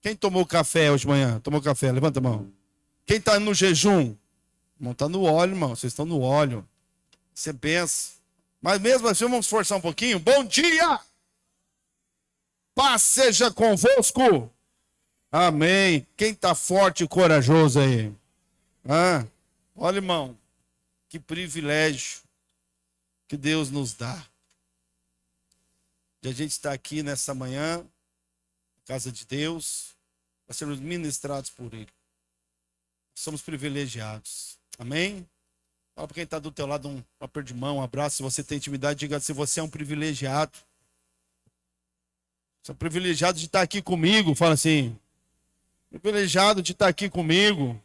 Quem tomou café hoje de manhã? Tomou café? Levanta a mão. Quem está no jejum? Não está no óleo, irmão. Vocês estão no óleo. Você pensa. Mas mesmo assim, vamos esforçar um pouquinho. Bom dia! Paz seja convosco. Amém. Quem está forte e corajoso aí? Ah, olha, irmão. Que privilégio que Deus nos dá. De a gente estar aqui nessa manhã, casa de Deus, para sermos ministrados por Ele. Somos privilegiados. Amém? Fala para quem está do teu lado um aperto de mão, um abraço. Se você tem intimidade, diga se você é um privilegiado. Você é um privilegiado de estar aqui comigo. Fala assim, privilegiado de estar aqui comigo.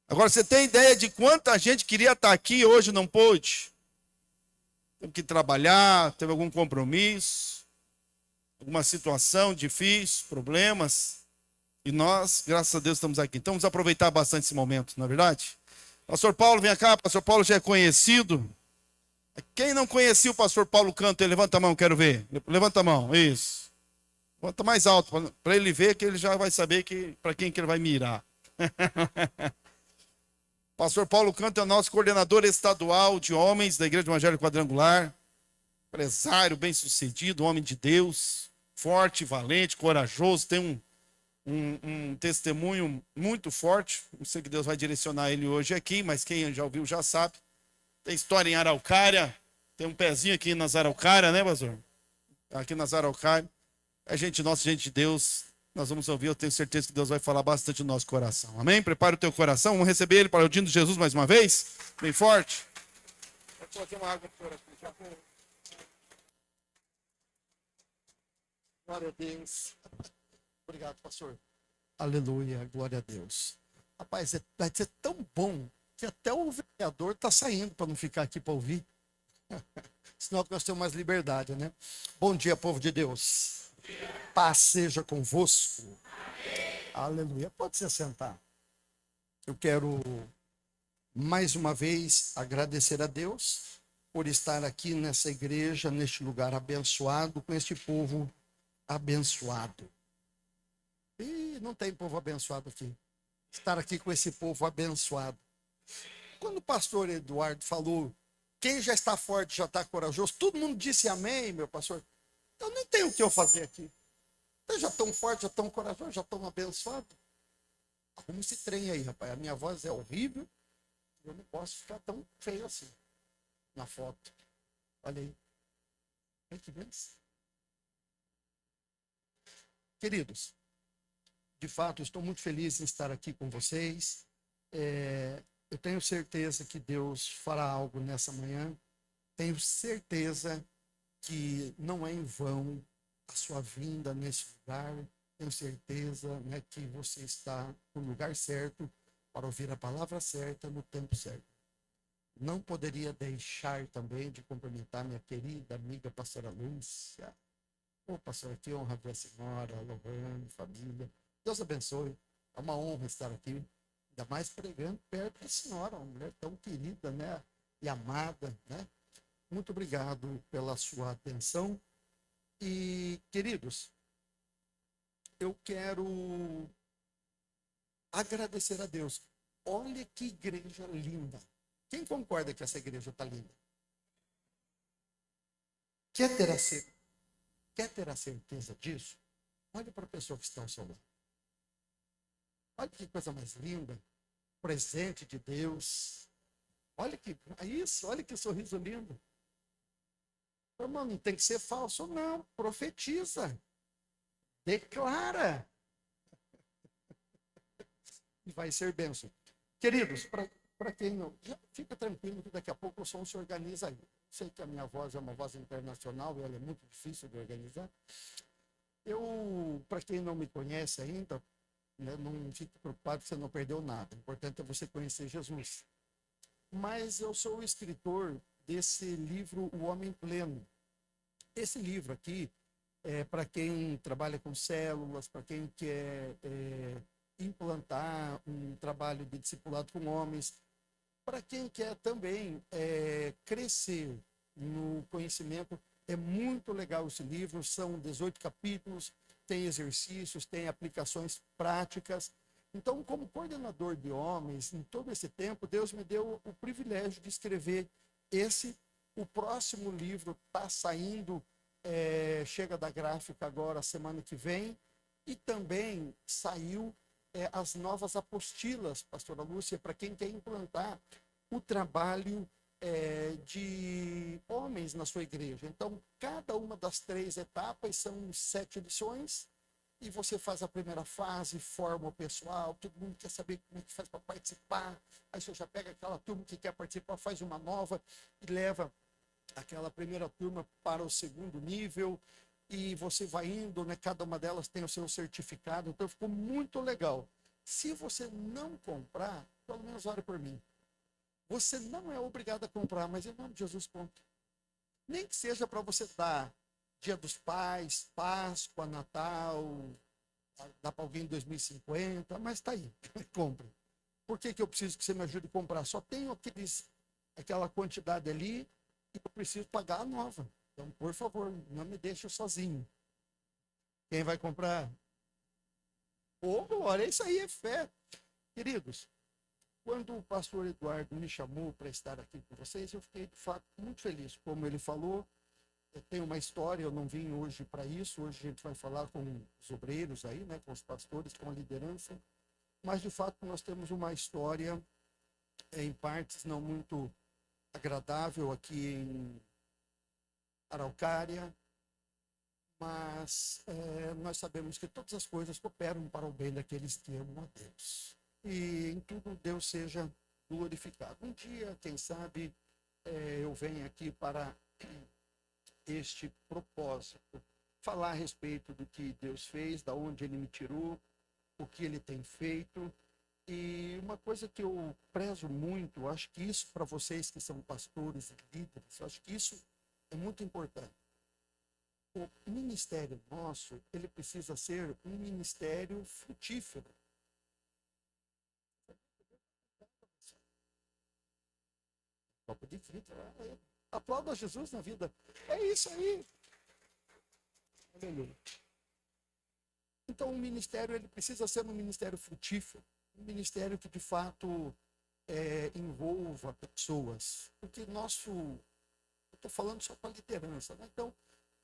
Agora, você tem ideia de quanta gente queria estar aqui e hoje não pôde? Teve que trabalhar, teve algum compromisso, alguma situação difícil, problemas. E nós, graças a Deus, estamos aqui. Então, vamos aproveitar bastante esse momento, não é verdade? Pastor Paulo, vem cá. Pastor Paulo já é conhecido. Quem não conhecia o pastor Paulo Canto, levanta a mão, quero ver. Levanta a mão, isso. Levanta mais alto, para ele ver que ele já vai saber para quem que ele vai mirar. Pastor Paulo Canto é o nosso coordenador estadual de homens da Igreja Evangélica Quadrangular. Empresário, bem-sucedido, homem de Deus. Forte, valente, corajoso. Tem um testemunho muito forte. Não sei que Deus vai direcionar ele hoje aqui, mas quem já ouviu já sabe. Tem história em Araucária. Tem um pezinho aqui nas Araucária, né, pastor? Aqui nas Araucária. É gente nossa, gente de Deus. Nós vamos ouvir, eu tenho certeza que Deus vai falar bastante no nosso coração. Amém? Prepara o teu coração. Vamos receber ele para o dia de Jesus mais uma vez. Bem forte. Vou colocar uma água por aqui. Glória a Deus. Obrigado, pastor. Aleluia, glória a Deus. Rapaz, vai ser tão bom que até o vereador está saindo para não ficar aqui para ouvir. Senão nós temos mais liberdade, né? Bom dia, povo de Deus. Paz seja convosco. Aleluia. Pode se assentar. Eu quero mais uma vez agradecer a Deus por estar aqui nessa igreja, neste lugar abençoado, com este povo abençoado. E não tem povo abençoado aqui. Estar aqui com esse povo abençoado. Quando o pastor Eduardo falou, quem já está forte já está corajoso, todo mundo disse amém, meu pastor. Eu não tenho o que eu fazer aqui. Eu já tão forte, já tão corajoso, já tão abençoado. Arruma esse trem aí, rapaz. A minha voz é horrível. Eu não posso ficar tão feio assim na foto. Olha aí. Olha que benção. Queridos, de fato, estou muito feliz em estar aqui com vocês. Eu tenho certeza que Deus fará algo nessa manhã. Tenho certeza que não é em vão a sua vinda nesse lugar. Tenho certeza, né, que você está no lugar certo para ouvir a palavra certa no tempo certo. Não poderia deixar também de cumprimentar minha querida amiga pastora Lúcia. Ô, pastor, que honra ver a senhora, Lohane, família. Deus abençoe. É uma honra estar aqui, ainda mais pregando perto da senhora, uma mulher tão querida, né? E amada, né? Muito obrigado pela sua atenção. E, queridos, eu quero agradecer a Deus. Olha que igreja linda. Quem concorda que essa igreja está linda? Quer ter a certeza disso? Olha para a pessoa que está ao seu lado. Olha que coisa mais linda. Presente de Deus. Olha que isso, olha que sorriso lindo. Irmão, não tem que ser falso, não. Profetiza. Declara. E vai ser bênção. Queridos, para quem não... Fica tranquilo que daqui a pouco o som se organiza aí. Sei que a minha voz é uma voz internacional, ela é muito difícil de organizar. Para quem não me conhece ainda, né, não fique preocupado que você não perdeu nada. O importante é você conhecer Jesus. Mas eu sou o escritor desse livro, O Homem Pleno. Esse livro aqui é para quem trabalha com células, para quem quer implantar um trabalho de discipulado com homens. para quem quer também crescer no conhecimento, é muito legal esse livro, são 18 capítulos, tem exercícios, tem aplicações práticas. Então, como coordenador de homens, em todo esse tempo, Deus me deu o privilégio de escrever esse. O próximo livro está saindo, chega da gráfica agora, semana que vem, e também saiu as novas apostilas, pastora Lúcia, para quem quer implantar o trabalho de homens na sua igreja. Então, cada uma das 3 etapas são 7 lições, e você faz a primeira fase, forma o pessoal, todo mundo quer saber como é que faz para participar, aí você já pega aquela turma que quer participar, faz uma nova e leva aquela primeira turma para o segundo nível, e você vai indo, né? Cada uma delas tem o seu certificado, então ficou muito legal. Se você não comprar, pelo menos ore por mim. Você não é obrigado a comprar, mas em nome de Jesus, compre. Nem que seja para você dar Dia dos Pais, Páscoa, Natal, dá para alguém em 2050, mas tá aí, compre. Por que eu preciso que você me ajude a comprar? Só tenho aquela quantidade ali e eu preciso pagar a nova. Então, por favor, não me deixe sozinho. Quem vai comprar? Ô, glória, isso aí é fé. Queridos, quando o pastor Eduardo me chamou para estar aqui com vocês, eu fiquei, de fato, muito feliz. Como ele falou, eu tenho uma história, eu não vim hoje para isso. Hoje a gente vai falar com os obreiros aí, né, com os pastores, com a liderança. Mas, de fato, nós temos uma história, em partes não muito agradável aqui em Araucária, mas nós sabemos que todas as coisas cooperam para o bem daqueles que amam a Deus. E em tudo Deus seja glorificado. Um dia, quem sabe, eu venho aqui para este propósito, falar a respeito do que Deus fez, da onde Ele me tirou, o que Ele tem feito. E uma coisa que eu prezo muito, acho que isso para vocês que são pastores e líderes, acho que isso é muito importante. O ministério nosso, ele precisa ser um ministério frutífero. Copo de vidro, aplauda Jesus na vida. É isso aí. Aleluia. Então, o ministério, ele precisa ser um ministério frutífero, um ministério que, de fato, envolva pessoas. Porque eu estou falando só para a liderança, né? Então,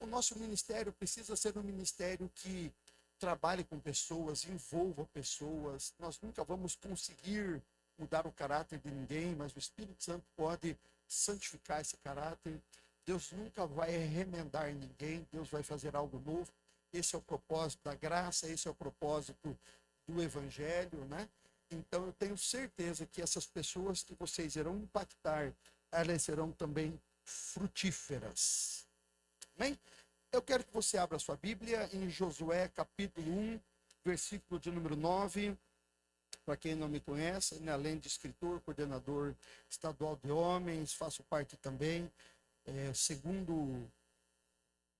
o nosso ministério precisa ser um ministério que trabalhe com pessoas, envolva pessoas. Nós nunca vamos conseguir mudar o caráter de ninguém, mas o Espírito Santo pode santificar esse caráter. Deus nunca vai remendar ninguém, Deus vai fazer algo novo. Esse é o propósito da graça, esse é o propósito do Evangelho, né? Então, eu tenho certeza que essas pessoas que vocês irão impactar, elas serão também frutíferas. Amém? Eu quero que você abra a sua Bíblia em Josué, capítulo 1, versículo de número 9. Para quem não me conhece, né, além de escritor, coordenador estadual de homens, faço parte também, segundo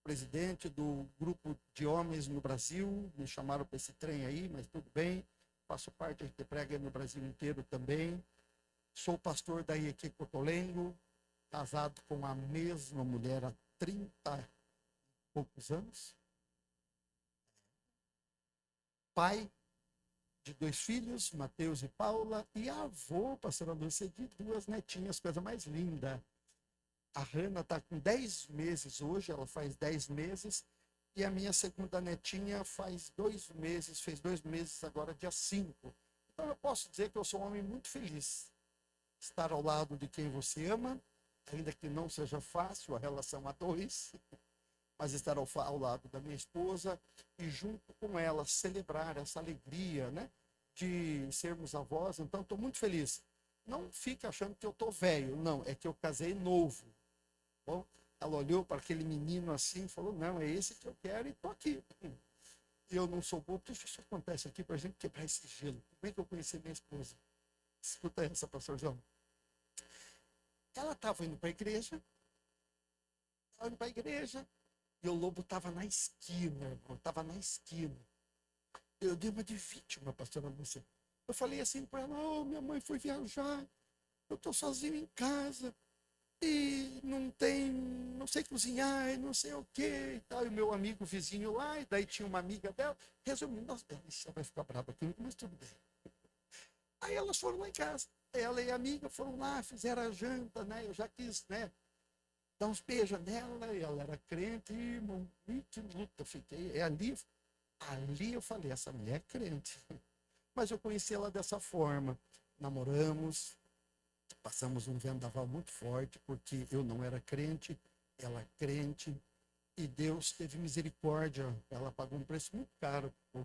presidente do grupo de homens no Brasil. Me chamaram para esse trem aí, mas tudo bem. Faço parte, a gente prega no Brasil inteiro também. Sou pastor da IEQ Cotolengo, casado com a mesma mulher há 30 e poucos anos. Pai de 2 filhos, Mateus e Paula, e avô, pastora Lúcia, de 2 netinhas, coisa mais linda. A Hanna está com 10 meses hoje, ela faz 10 meses, e a minha segunda netinha faz 2 meses, fez 2 meses agora, dia 5. Então eu posso dizer que eu sou um homem muito feliz. Estar ao lado de quem você ama, ainda que não seja fácil a relação a 2, mas estar ao lado da minha esposa e junto com ela celebrar essa alegria, né, de sermos avós. Então estou muito feliz. Não fique achando que eu estou velho, não, é que eu casei novo. Bom, ela olhou para aquele menino assim e falou, não, é esse que eu quero e estou aqui. E eu não sou bobo, deixa isso acontece aqui para a gente quebrar esse gelo. Como é que eu conheci minha esposa? Escuta essa, pastor João. Ela estava indo para a igreja, e o lobo estava na esquina, irmão, estava na esquina. Eu dei uma de vítima, pastora Lúcia. Eu falei assim para ela, minha mãe foi viajar, eu estou sozinho em casa e não sei cozinhar, e não sei o que e tal. E o meu amigo vizinho lá, e daí tinha uma amiga dela. Resumindo, nossa, ela vai ficar brava comigo, mas tudo bem. Aí elas foram lá em casa. Ela e a amiga foram lá, fizeram a janta, né? Eu já quis, né? Dar uns beijos nela, e ela era crente, e, irmão, que luta fiquei. Ali eu falei, essa mulher é crente. Mas eu conheci ela dessa forma. Namoramos, passamos um vendaval muito forte, porque eu não era crente, ela crente, e Deus teve misericórdia. Ela pagou um preço muito caro por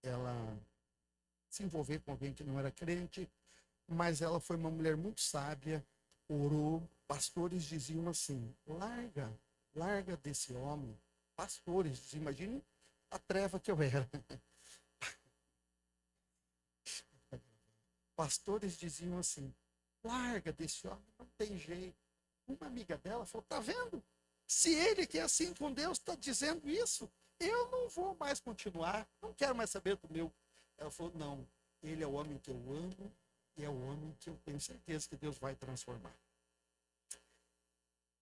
ela se envolver com alguém que não era crente, mas ela foi uma mulher muito sábia, orou. Pastores diziam assim: larga desse homem. Pastores, imagine a treva que eu era. Pastores diziam assim: larga desse homem, não tem jeito. Uma amiga dela falou: tá vendo? Se ele que é assim com Deus está dizendo isso, eu não vou mais continuar, não quero mais saber do meu. Ela falou: não, ele é o homem que eu amo e é o homem que eu tenho certeza que Deus vai transformar.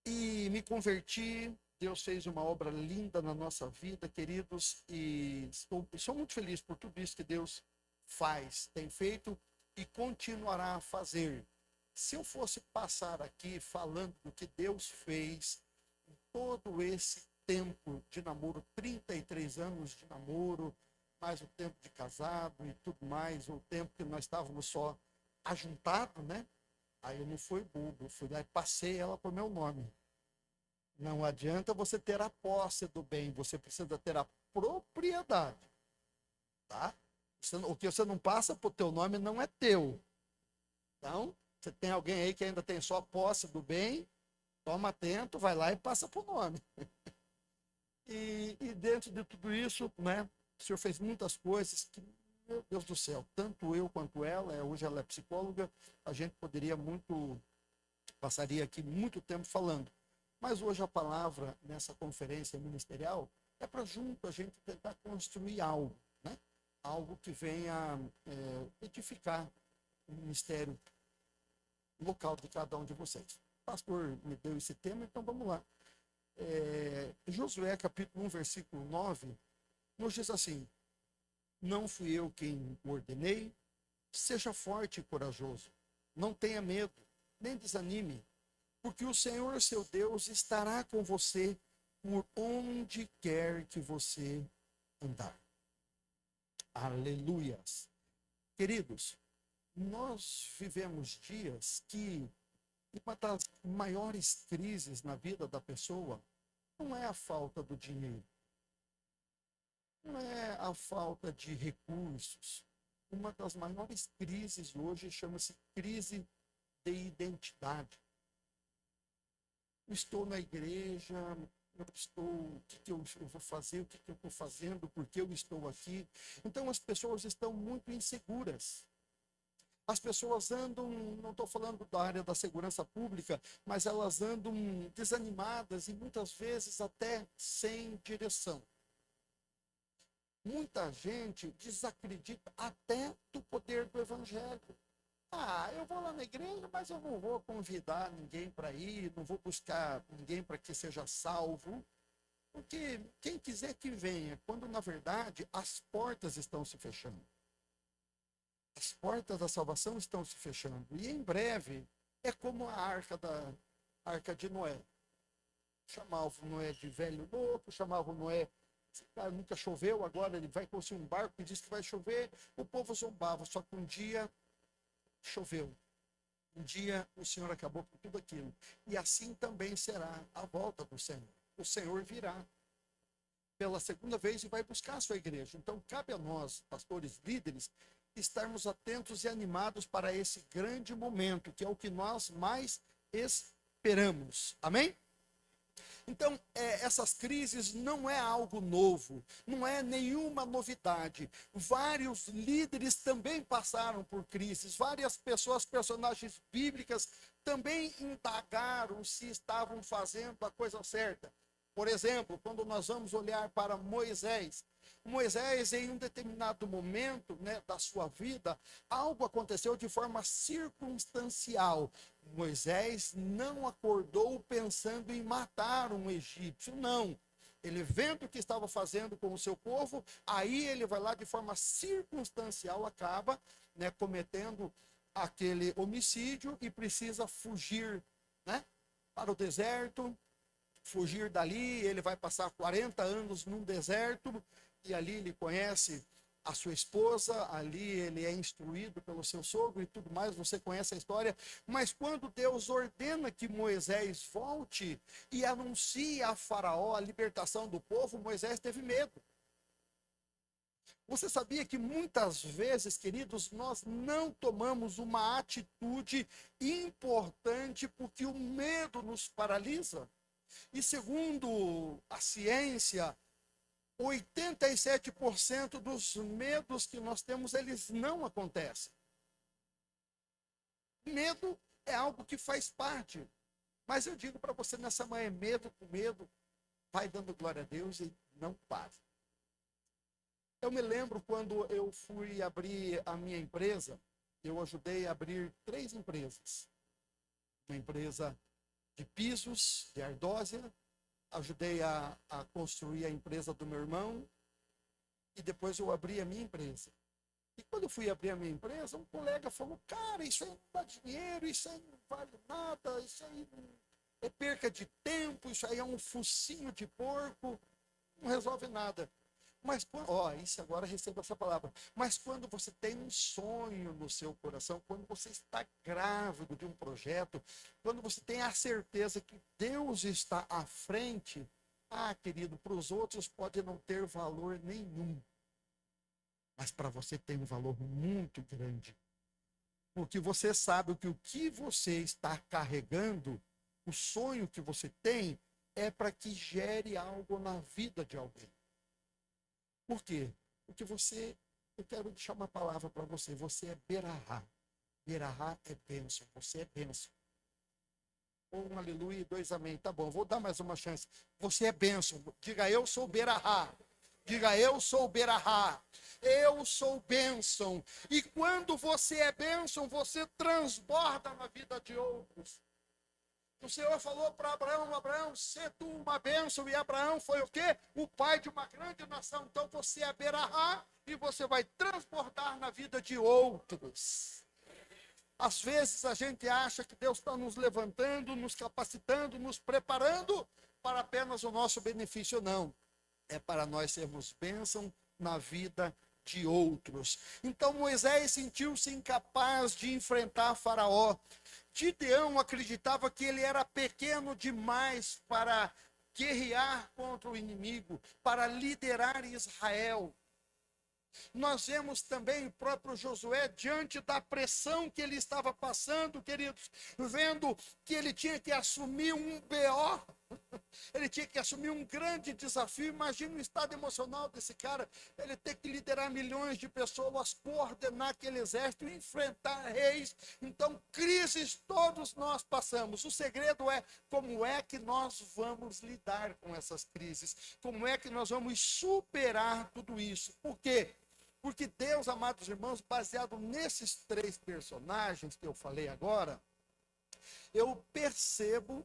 E me converti, Deus fez uma obra linda na nossa vida, queridos, e sou muito feliz por tudo isso que Deus faz, tem feito e continuará a fazer. Se eu fosse passar aqui falando do que Deus fez em todo esse tempo de namoro, 33 anos de namoro, mais o tempo de casado e tudo mais, o tempo que nós estávamos só ajuntados, né? Aí eu não fui bobo, fui lá e passei ela por meu nome. Não adianta você ter a posse do bem, você precisa ter a propriedade, tá? O que você não passa pro teu nome não é teu. Então, você tem alguém aí que ainda tem só posse do bem, toma atento, vai lá e passa pro nome. E dentro de tudo isso, né, o senhor fez muitas coisas que, meu Deus do céu, tanto eu quanto ela, hoje ela é psicóloga, a gente passaria aqui muito tempo falando. Mas hoje a palavra nessa conferência ministerial é para junto a gente tentar construir algo, né? Algo que venha edificar o ministério local de cada um de vocês. O pastor me deu esse tema, então vamos lá. Josué capítulo 1, versículo 9, nos diz assim: não fui eu quem o ordenei, seja forte e corajoso, não tenha medo, nem desanime, porque o Senhor, seu Deus, estará com você por onde quer que você andar. Aleluias. Queridos, nós vivemos dias que uma das maiores crises na vida da pessoa não é a falta do dinheiro, não é a falta de recursos. Uma das maiores crises hoje chama-se crise de identidade. Eu estou na igreja, o que eu vou fazer, o que eu estou fazendo, por que eu estou aqui. Então as pessoas estão muito inseguras. As pessoas andam, não estou falando da área da segurança pública, mas elas andam desanimadas e muitas vezes até sem direção. Muita gente desacredita até do poder do evangelho. Eu vou lá na igreja, mas eu não vou convidar ninguém para ir, não vou buscar ninguém para que seja salvo, porque quem quiser que venha, quando na verdade as portas estão se fechando. As portas da salvação estão se fechando. E em breve é como a arca de Noé. Chamavam Noé de velho louco, chamavam Noé, cara, nunca choveu, agora ele vai construir um barco e diz que vai chover. O povo zombava, só que um dia choveu. Um dia o Senhor acabou com tudo aquilo. E assim também será a volta do Senhor. O Senhor virá pela segunda vez e vai buscar a sua igreja. Então cabe a nós, pastores, líderes, estarmos atentos e animados para esse grande momento, que é o que nós mais esperamos. Amém? Então, essas crises não é algo novo, não é nenhuma novidade. Vários líderes também passaram por crises, várias pessoas, personagens bíblicas, também indagaram se estavam fazendo a coisa certa. Por exemplo, quando nós vamos olhar para Moisés, em um determinado momento, né, da sua vida, algo aconteceu de forma circunstancial. Moisés não acordou pensando em matar um egípcio, não. Ele vendo o que estava fazendo com o seu povo, aí ele vai lá de forma circunstancial, acaba, né, cometendo aquele homicídio e precisa fugir, né, para o deserto, fugir dali. Ele vai passar 40 anos num deserto, e ali ele conhece a sua esposa, ali ele é instruído pelo seu sogro e tudo mais, você conhece a história. Mas quando Deus ordena que Moisés volte e anuncie a Faraó a libertação do povo, Moisés teve medo. Você sabia que muitas vezes, queridos, nós não tomamos uma atitude importante porque o medo nos paralisa? E segundo a ciência, 87% dos medos que nós temos, eles não acontecem. Medo é algo que faz parte. Mas eu digo para você nessa manhã, medo com medo, vai dando glória a Deus e não pare. Eu me lembro quando eu fui abrir a minha empresa, eu ajudei a abrir 3 empresas. Uma empresa de pisos, de ardósia, ajudei a construir a empresa do meu irmão, e depois eu abri a minha empresa. E quando eu fui abrir a minha empresa, um colega falou: cara, isso aí não dá dinheiro, isso aí não vale nada, isso aí é perca de tempo, isso aí é um focinho de porco, não resolve nada. Mas, isso agora receba essa palavra. Mas quando você tem um sonho no seu coração, quando você está grávido de um projeto, quando você tem a certeza que Deus está à frente, querido, para os outros pode não ter valor nenhum. Mas para você tem um valor muito grande. Porque você sabe que o que você está carregando, o sonho que você tem, é para que gere algo na vida de alguém. Por quê? Porque eu quero deixar uma palavra para você, você é berahá. Berahá é bênção, você é bênção. Um aleluia e 2 amém. Tá bom, vou dar mais uma chance. Você é bênção. Diga: eu sou berahá. Diga: eu sou berahá. Eu sou bênção. E quando você é bênção, você transborda na vida de outros. O Senhor falou para Abraão: Abraão, sê tu uma bênção. E Abraão foi o quê? O pai de uma grande nação. Então você é berahá e você vai transbordar na vida de outros. Às vezes a gente acha que Deus está nos levantando, nos capacitando, nos preparando para apenas o nosso benefício. Não. É para nós sermos bênção na vida de outros. Então Moisés sentiu-se incapaz de enfrentar Faraó. Gideão acreditava que ele era pequeno demais para guerrear contra o inimigo, para liderar Israel. Nós vemos também o próprio Josué, diante da pressão que ele estava passando, queridos, vendo que ele tinha que assumir um BO, ele tinha que assumir um grande desafio. Imagina o estado emocional desse cara, ele ter que liderar milhões de pessoas, coordenar aquele exército, enfrentar reis. Então, crises todos nós passamos. O segredo é como é que nós vamos lidar com essas crises, como é que nós vamos superar tudo isso. Por quê? Porque Deus, amados irmãos, baseado nesses 3 personagens que eu falei agora, eu percebo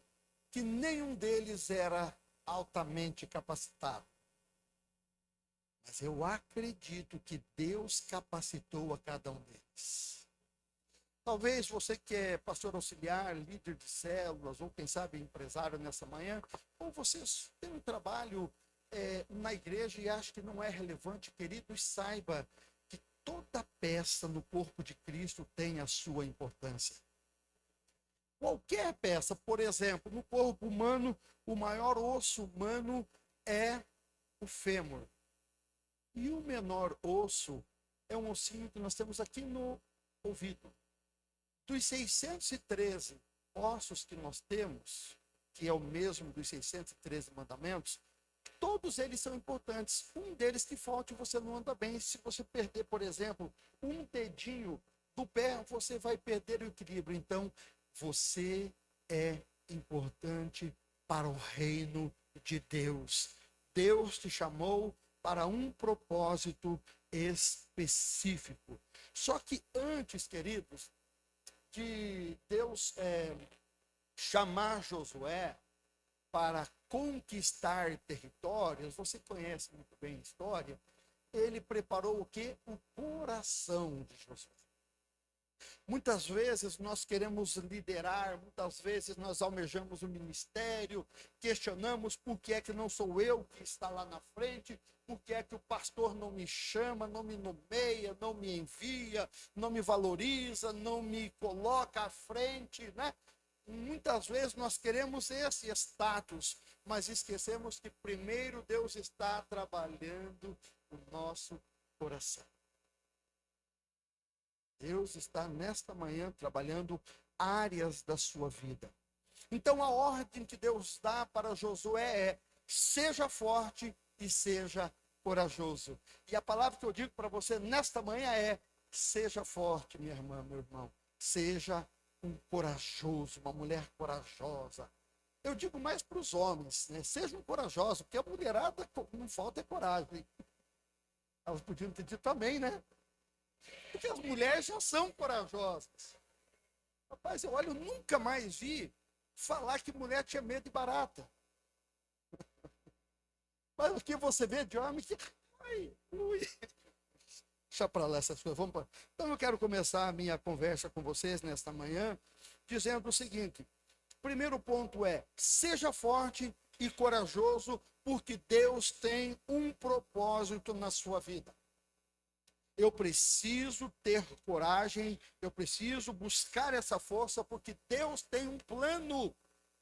que nenhum deles era altamente capacitado. Mas eu acredito que Deus capacitou a cada um deles. Talvez você que é pastor auxiliar, líder de células, ou quem sabe empresário nessa manhã, ou você tem um trabalho na igreja e acha que não é relevante, queridos, saiba que toda peça no corpo de Cristo tem a sua importância. Qualquer peça, por exemplo, no corpo humano, o maior osso humano é o fêmur. E o menor osso é um ossinho que nós temos aqui no ouvido. Dos 613 ossos que nós temos, que é o mesmo dos 613 mandamentos, todos eles são importantes. Um deles que falte, você não anda bem. Se você perder, por exemplo, um dedinho do pé, você vai perder o equilíbrio. Então, você é importante para o reino de Deus. Deus te chamou para um propósito específico. Só que antes, queridos, de Deus chamar Josué para conquistar territórios, você conhece muito bem a história, ele preparou o quê? O coração de Josué. Muitas vezes nós queremos liderar, muitas vezes nós almejamos o ministério, questionamos por que é que não sou eu que está lá na frente, por que é que o pastor não me chama, não me nomeia, não me envia, não me valoriza, não me coloca à frente, né? Muitas vezes nós queremos esse status, mas esquecemos que primeiro Deus está trabalhando o nosso coração. Deus está nesta manhã trabalhando áreas da sua vida. Então a ordem que Deus dá para Josué é: seja forte e seja corajoso. E a palavra que eu digo para você nesta manhã é: seja forte, minha irmã, meu irmão. Seja um corajoso, uma mulher corajosa. Eu digo mais para os homens, né? Sejam corajosos, porque a mulherada não falta é coragem. Elas podiam ter dito amém, né? Porque as mulheres já são corajosas. Rapaz, eu nunca mais vi falar que mulher tinha medo de barata. Mas o que você vê de homem que... Ai, ui. Deixa para lá essas coisas. Vamos pra... Então eu quero começar a minha conversa com vocês nesta manhã, dizendo o seguinte. Primeiro ponto é: seja forte e corajoso, porque Deus tem um propósito na sua vida. Eu preciso ter coragem, eu preciso buscar essa força, porque Deus tem um plano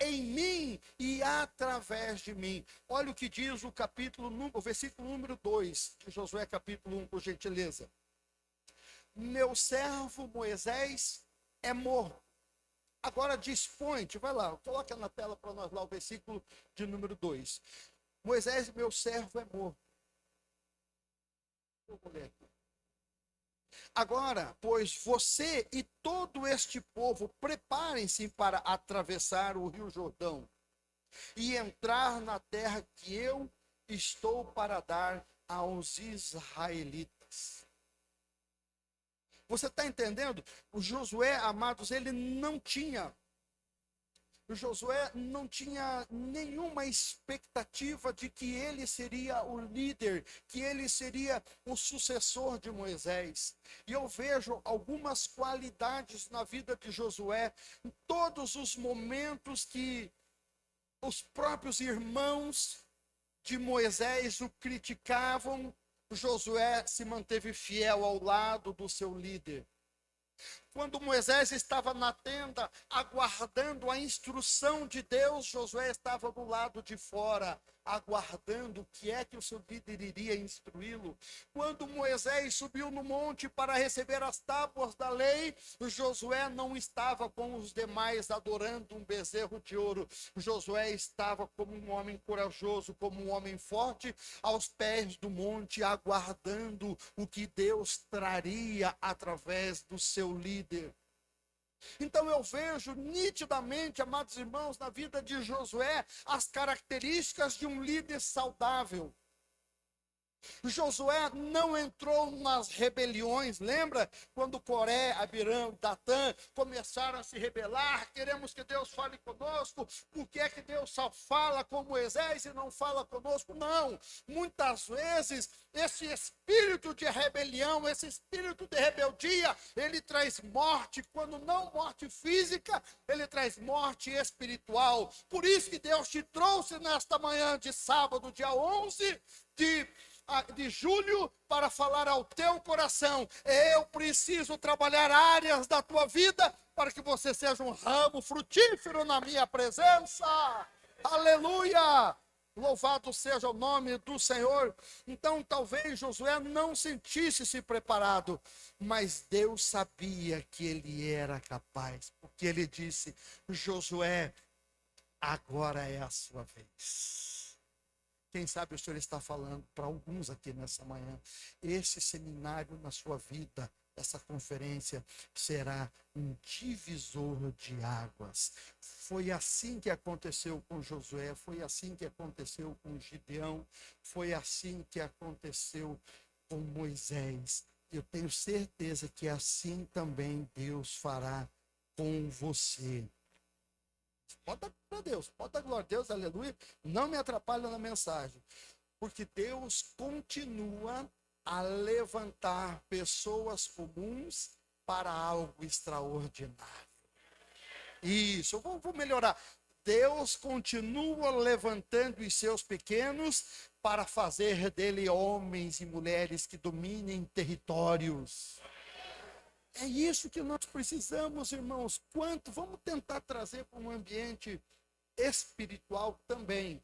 em mim e através de mim. Olha o que diz o versículo número 2 de Josué capítulo 1, por gentileza. Meu servo Moisés é morto. Agora dispõe, vai lá, coloca na tela para nós lá o versículo de número 2. Moisés, meu servo, é morto. Vou ler aqui. Agora, pois você e todo este povo preparem-se para atravessar o rio Jordão e entrar na terra que eu estou para dar aos israelitas. Você está entendendo? O Josué, amados, Josué não tinha nenhuma expectativa de que ele seria o líder, que ele seria o sucessor de Moisés. E eu vejo algumas qualidades na vida de Josué, em todos os momentos que os próprios irmãos de Moisés o criticavam, Josué se manteve fiel ao lado do seu líder. Quando Moisés estava na tenda, aguardando a instrução de Deus, Josué estava do lado de fora, aguardando o que é que o seu líder iria instruí-lo. Quando Moisés subiu no monte para receber as tábuas da lei, Josué não estava com os demais adorando um bezerro de ouro. Josué estava como um homem corajoso, como um homem forte, aos pés do monte, aguardando o que Deus traria através do seu líder. Então eu vejo nitidamente, amados irmãos, na vida de Josué, as características de um líder saudável. Josué não entrou nas rebeliões, lembra? Quando Coré, Abirão, Datã começaram a se rebelar, queremos que Deus fale conosco, por que é que Deus só fala com Moisés e não fala conosco? Não, muitas vezes esse espírito de rebelião, esse espírito de rebeldia, ele traz morte, quando não morte física, ele traz morte espiritual. Por isso que Deus te trouxe nesta manhã de sábado, dia 11 de julho, para falar ao teu coração: eu preciso trabalhar áreas da tua vida para que você seja um ramo frutífero na minha presença. Aleluia! Louvado seja o nome do Senhor. Então talvez Josué não sentisse-se preparado, mas Deus sabia que ele era capaz, porque ele disse: Josué, agora é a sua vez. Quem sabe o Senhor está falando para alguns aqui nessa manhã: esse seminário na sua vida essa conferência será um divisor de águas. Foi assim que aconteceu com Josué, foi assim que aconteceu com Gideão, foi assim que aconteceu com Moisés. Eu tenho certeza que assim também Deus fará com você. Pode dar glória a Deus, pode dar glória a Deus, aleluia. Não me atrapalha na mensagem, porque Deus continua a levantar pessoas comuns para algo extraordinário. Isso, eu vou melhorar. Deus continua levantando os seus pequenos para fazer dele homens e mulheres que dominem territórios. É isso que nós precisamos, irmãos. Vamos tentar trazer para um ambiente espiritual também.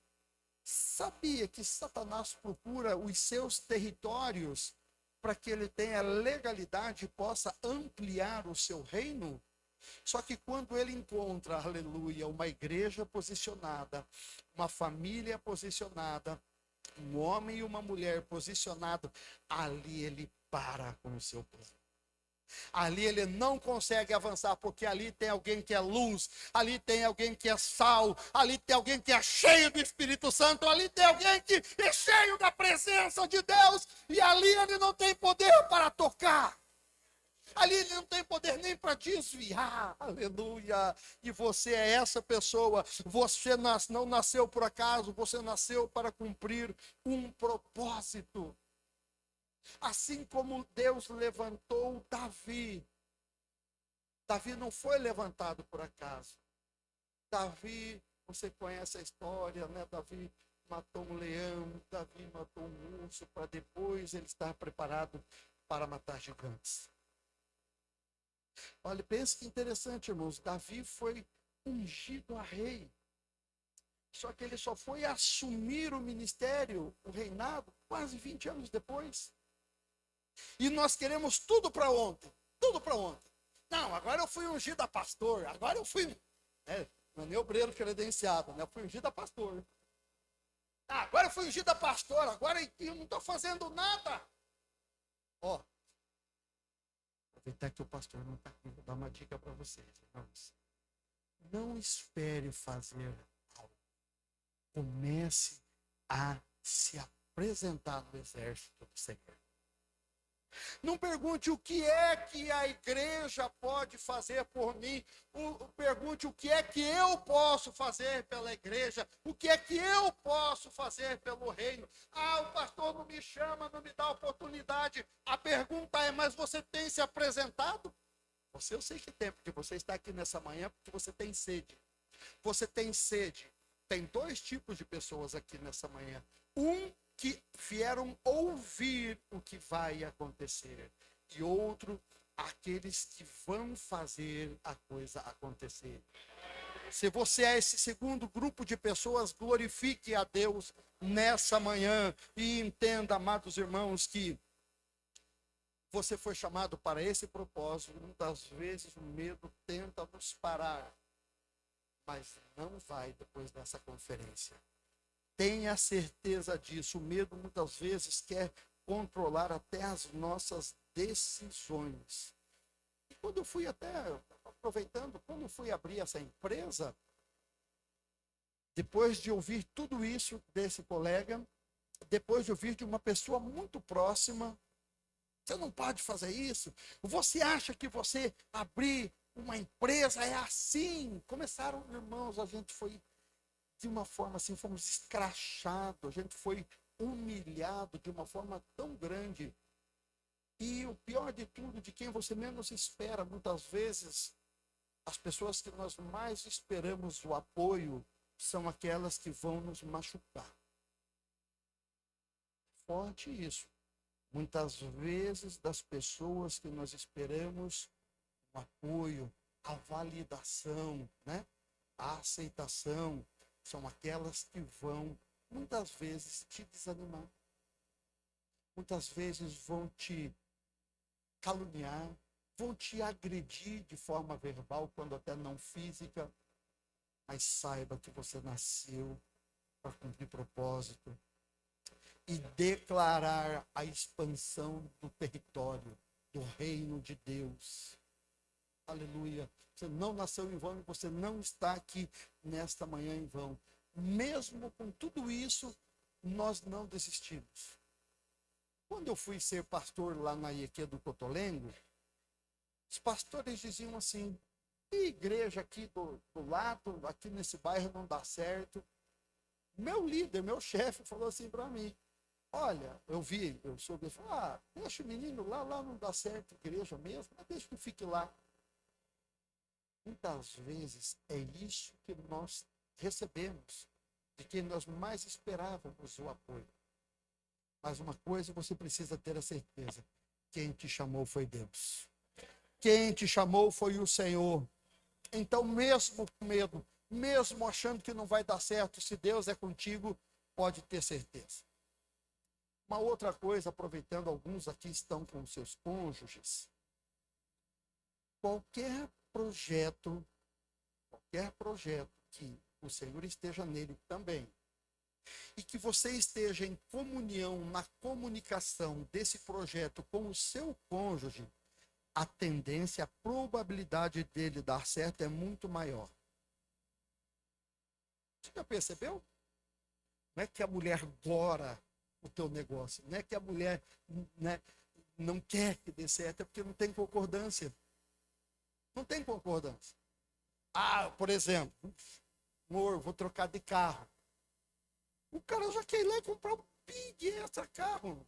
Sabia que Satanás procura os seus territórios para que ele tenha legalidade e possa ampliar o seu reino? Só que quando ele encontra, aleluia, uma igreja posicionada, uma família posicionada, um homem e uma mulher posicionados, ali ele para com o seu plano. Ali ele não consegue avançar, porque ali tem alguém que é luz, ali tem alguém que é sal, ali tem alguém que é cheio do Espírito Santo, ali tem alguém que é cheio da presença de Deus, e ali ele não tem poder para tocar. Ali ele não tem poder nem para desviar, aleluia. E você é essa pessoa, você não nasceu por acaso, você nasceu para cumprir um propósito. Assim como Deus levantou Davi. Davi não foi levantado por acaso. Davi, você conhece a história, né? Davi matou um leão, Davi matou um urso, para depois ele estar preparado para matar gigantes. Olha, pensa que interessante, irmãos. Davi foi ungido a rei. Só que ele só foi assumir o ministério, o reinado, quase 20 anos depois. E nós queremos tudo para ontem. Tudo para ontem. Não, agora eu fui ungido a pastor. Agora eu fui... não é nem obreiro credenciado, né? Eu fui ungido a pastor. Agora eu fui ungido a pastor. Agora eu não estou fazendo nada. Ó. Aproveitar que o pastor não está aqui. Vou dar uma dica para vocês, irmãos. Não espere fazer algo. Comece a se apresentar no exército do Senhor. Não pergunte o que é que a igreja pode fazer por mim. Pergunte o que é que eu posso fazer pela igreja. O que é que eu posso fazer pelo reino. O pastor não me chama, não me dá oportunidade. A pergunta é, mas você tem se apresentado? Eu sei que tem, porque você está aqui nessa manhã, porque você tem sede. Você tem sede. Tem dois tipos de pessoas aqui nessa manhã. Que vieram ouvir o que vai acontecer. E outro, aqueles que vão fazer a coisa acontecer. Se você é esse segundo grupo de pessoas, glorifique a Deus nessa manhã. E entenda, amados irmãos, que você foi chamado para esse propósito. Muitas vezes o medo tenta nos parar. Mas não vai depois dessa conferência. Tenha certeza disso. O medo muitas vezes quer controlar até as nossas decisões. E quando eu fui aproveitando, quando eu fui abrir essa empresa, depois de ouvir tudo isso desse colega, depois de ouvir de uma pessoa muito próxima, você não pode fazer isso. Você acha que você abrir uma empresa é assim? Começaram, irmãos, a gente foi de uma forma assim, fomos escrachados, a gente foi humilhado de uma forma tão grande. E o pior de tudo, de quem você menos espera, muitas vezes, as pessoas que nós mais esperamos o apoio são aquelas que vão nos machucar. Forte isso. Muitas vezes, das pessoas que nós esperamos o apoio, a validação, né? A aceitação, são aquelas que vão, muitas vezes, te desanimar. Muitas vezes vão te caluniar, vão te agredir de forma verbal, quando até não física. Mas saiba que você nasceu para cumprir propósito e declarar a expansão do território do reino de Deus. Aleluia. Você não nasceu em vão, você não está aqui nesta manhã em vão. Mesmo com tudo isso, nós não desistimos. Quando eu fui ser pastor lá na IEQ do Cotolengo, os pastores diziam assim: igreja aqui do lado, aqui nesse bairro não dá certo. Meu líder, meu chefe falou assim para mim: olha, eu soube, deixa o menino lá não dá certo, igreja mesmo, mas deixa que fique lá. Muitas vezes é isso que nós recebemos, de quem nós mais esperávamos o apoio. Mas uma coisa você precisa ter a certeza: quem te chamou foi Deus. Quem te chamou foi o Senhor. Então, mesmo com medo, mesmo achando que não vai dar certo, se Deus é contigo, pode ter certeza. Uma outra coisa, aproveitando, alguns aqui estão com seus cônjuges. Qualquer projeto que o Senhor esteja nele também, e que você esteja em comunhão, na comunicação desse projeto com o seu cônjuge, a tendência, a probabilidade dele dar certo é muito maior. Você já percebeu? Não é que a mulher gora o teu negócio, não é que a mulher, né, não quer que dê certo, é porque não tem concordância. Não tem concordância. Por exemplo, amor, vou trocar de carro. O cara já quer ir lá e comprar um big extra carro,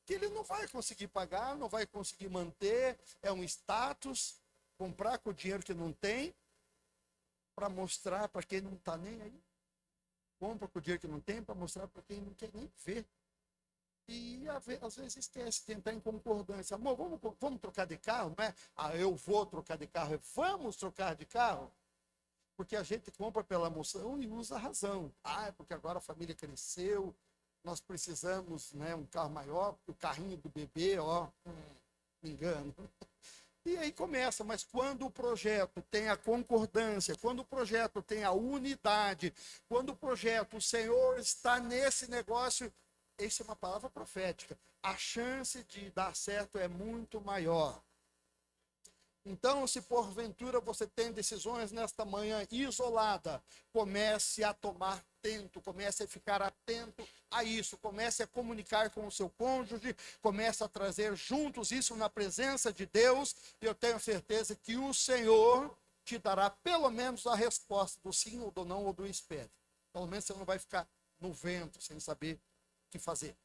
que ele não vai conseguir pagar, não vai conseguir manter, é um status, comprar com o dinheiro que não tem, para mostrar para quem não está nem aí. Compra com o dinheiro que não tem, para mostrar para quem não quer nem ver. E às vezes esquece de entrar em concordância. Amor, vamos trocar de carro, não é? Eu vou trocar de carro, vamos trocar de carro. Porque a gente compra pela emoção e usa a razão. Porque agora a família cresceu, nós precisamos, né, um carro maior, o carrinho do bebê, me engano. E aí começa, mas quando o projeto tem a concordância, quando o projeto tem a unidade, quando o projeto, o Senhor está nesse negócio, essa é uma palavra profética, a chance de dar certo é muito maior. Então, se porventura você tem decisões nesta manhã isolada, comece a tomar atento, comece a ficar atento a isso, comece a comunicar com o seu cônjuge, comece a trazer juntos isso na presença de Deus, e eu tenho certeza que o Senhor te dará pelo menos a resposta do sim ou do não ou do espere. Pelo menos você não vai ficar no vento sem saber o que fazer.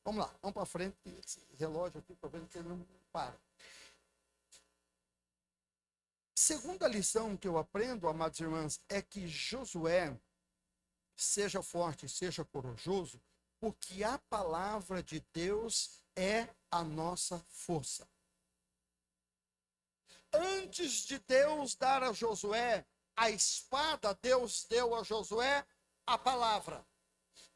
Vamos lá, vamos para frente, esse relógio aqui, estou vendo que ele não para. Segunda lição que eu aprendo, amados irmãos, é que Josué seja forte, seja corajoso, porque a palavra de Deus é a nossa força. Antes de Deus dar a Josué a espada, Deus deu a Josué a palavra.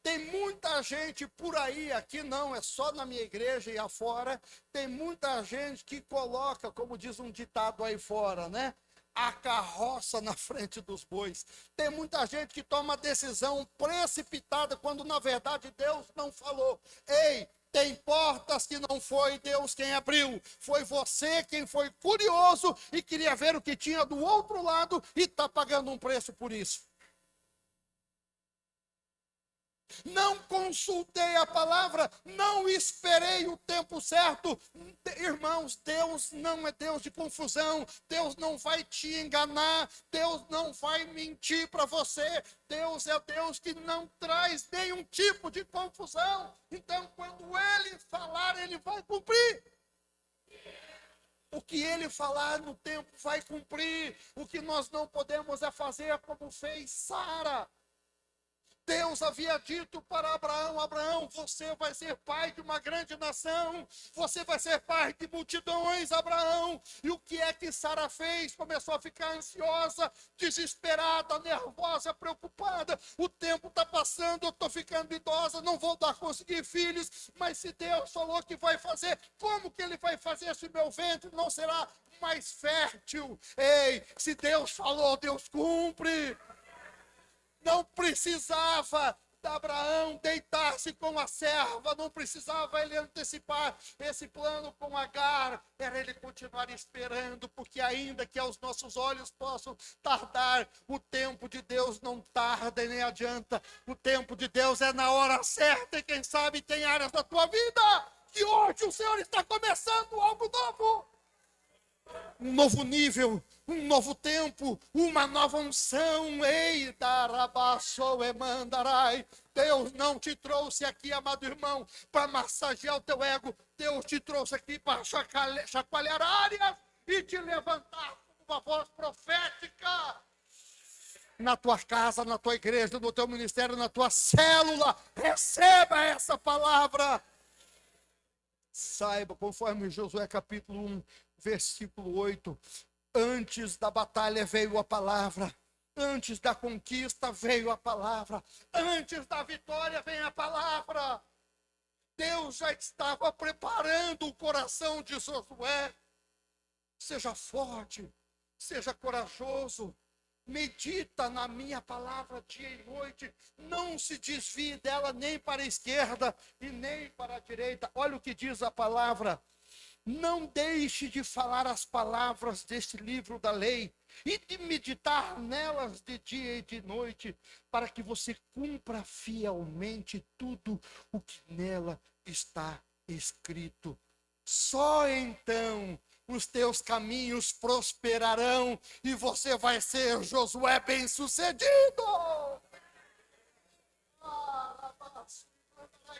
Tem muita gente por aí, aqui não, é só na minha igreja e afora, tem muita gente que coloca, como diz um ditado aí fora, né? A carroça na frente dos bois. Tem muita gente que toma decisão precipitada, quando na verdade Deus não falou. Ei, tem portas que não foi Deus quem abriu, foi você quem foi curioso e queria ver o que tinha do outro lado e está pagando um preço por isso. Não consultei a palavra, não esperei o tempo certo. Irmãos, Deus não é Deus de confusão, Deus não vai te enganar, Deus não vai mentir para você, Deus é Deus que não traz nenhum tipo de confusão. Então, quando Ele falar, Ele vai cumprir. O que Ele falar no tempo vai cumprir. O que nós não podemos é fazer como fez Sara. Deus havia dito para Abraão: Abraão, você vai ser pai de uma grande nação, você vai ser pai de multidões, Abraão. E o que é que Sara fez? Começou a ficar ansiosa, desesperada, nervosa, preocupada. O tempo está passando, eu estou ficando idosa, não vou conseguir filhos, mas se Deus falou que vai fazer, como que Ele vai fazer se meu ventre não será mais fértil? Ei, se Deus falou, Deus cumpre. Não precisava Abraão deitar-se com a serva, não precisava ele antecipar esse plano com Agar, era ele continuar esperando, porque ainda que aos nossos olhos possam tardar, o tempo de Deus não tarda e nem adianta, o tempo de Deus é na hora certa, e quem sabe tem áreas da tua vida que hoje o Senhor está começando algo novo. Um novo nível, um novo tempo, uma nova unção. Ei, darabaçou e mandarai. Deus não te trouxe aqui, amado irmão, para massagear o teu ego. Deus te trouxe aqui para chacoalhar áreas e te levantar com uma voz profética. Na tua casa, na tua igreja, no teu ministério, na tua célula, receba essa palavra. Saiba, conforme Josué capítulo 1, versículo 8, antes da batalha veio a palavra, antes da conquista veio a palavra, antes da vitória vem a palavra. Deus já estava preparando o coração de Josué. Seja forte, seja corajoso, medita na minha palavra dia e noite, não se desvie dela nem para a esquerda e nem para a direita. Olha o que diz a palavra: não deixe de falar as palavras deste livro da lei e de meditar nelas de dia e de noite, para que você cumpra fielmente tudo o que nela está escrito. Só então os teus caminhos prosperarão e você vai ser Josué bem-sucedido.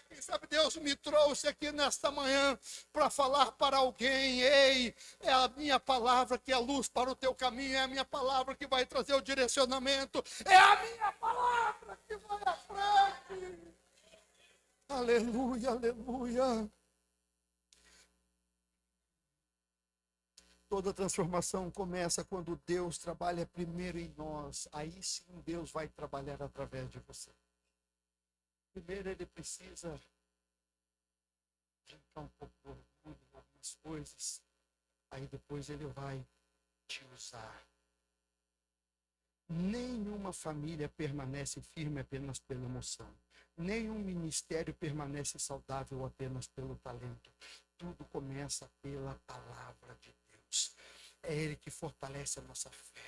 Quem sabe Deus me trouxe aqui nesta manhã para falar para alguém: ei, é a minha palavra que é a luz para o teu caminho, é a minha palavra que vai trazer o direcionamento, é a minha palavra que vai à frente. Aleluia, aleluia. Toda transformação começa quando Deus trabalha primeiro em nós. Aí sim Deus vai trabalhar através de você. Primeiro ele precisa arrancar um pouco do orgulho em algumas coisas. Aí depois ele vai te usar. Nenhuma família permanece firme apenas pela emoção. Nenhum ministério permanece saudável apenas pelo talento. Tudo começa pela palavra de Deus. É Ele que fortalece a nossa fé,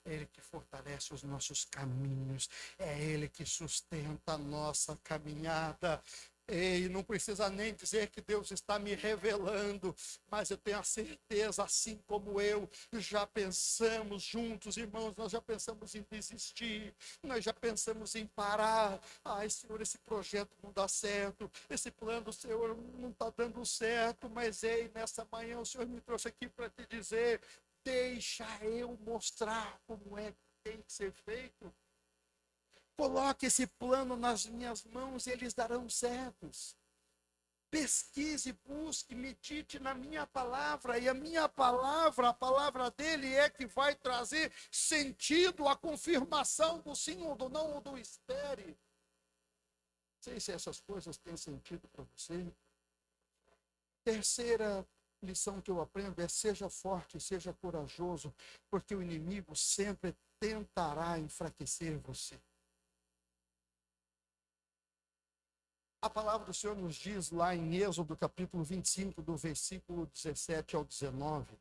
é Ele que fortalece os nossos caminhos, é Ele que sustenta a nossa caminhada. E não precisa nem dizer que Deus está me revelando, mas eu tenho a certeza, assim como eu, já pensamos juntos, irmãos, nós já pensamos em desistir, nós já pensamos em parar. Ai, Senhor, esse projeto não dá certo, esse plano, Senhor, não está dando certo, mas ei, nessa manhã o Senhor me trouxe aqui para te dizer: deixa eu mostrar como é que tem que ser feito. Coloque esse plano nas minhas mãos e eles darão certos. Pesquise, busque, medite na minha palavra, e a minha palavra, a palavra dele é que vai trazer sentido, a confirmação do sim ou do não ou do espere. Não sei se essas coisas têm sentido para você. Terceira lição que eu aprendo é: seja forte, seja corajoso, porque o inimigo sempre tentará enfraquecer você. A palavra do Senhor nos diz lá em Êxodo capítulo 25, do versículo 17 ao 19,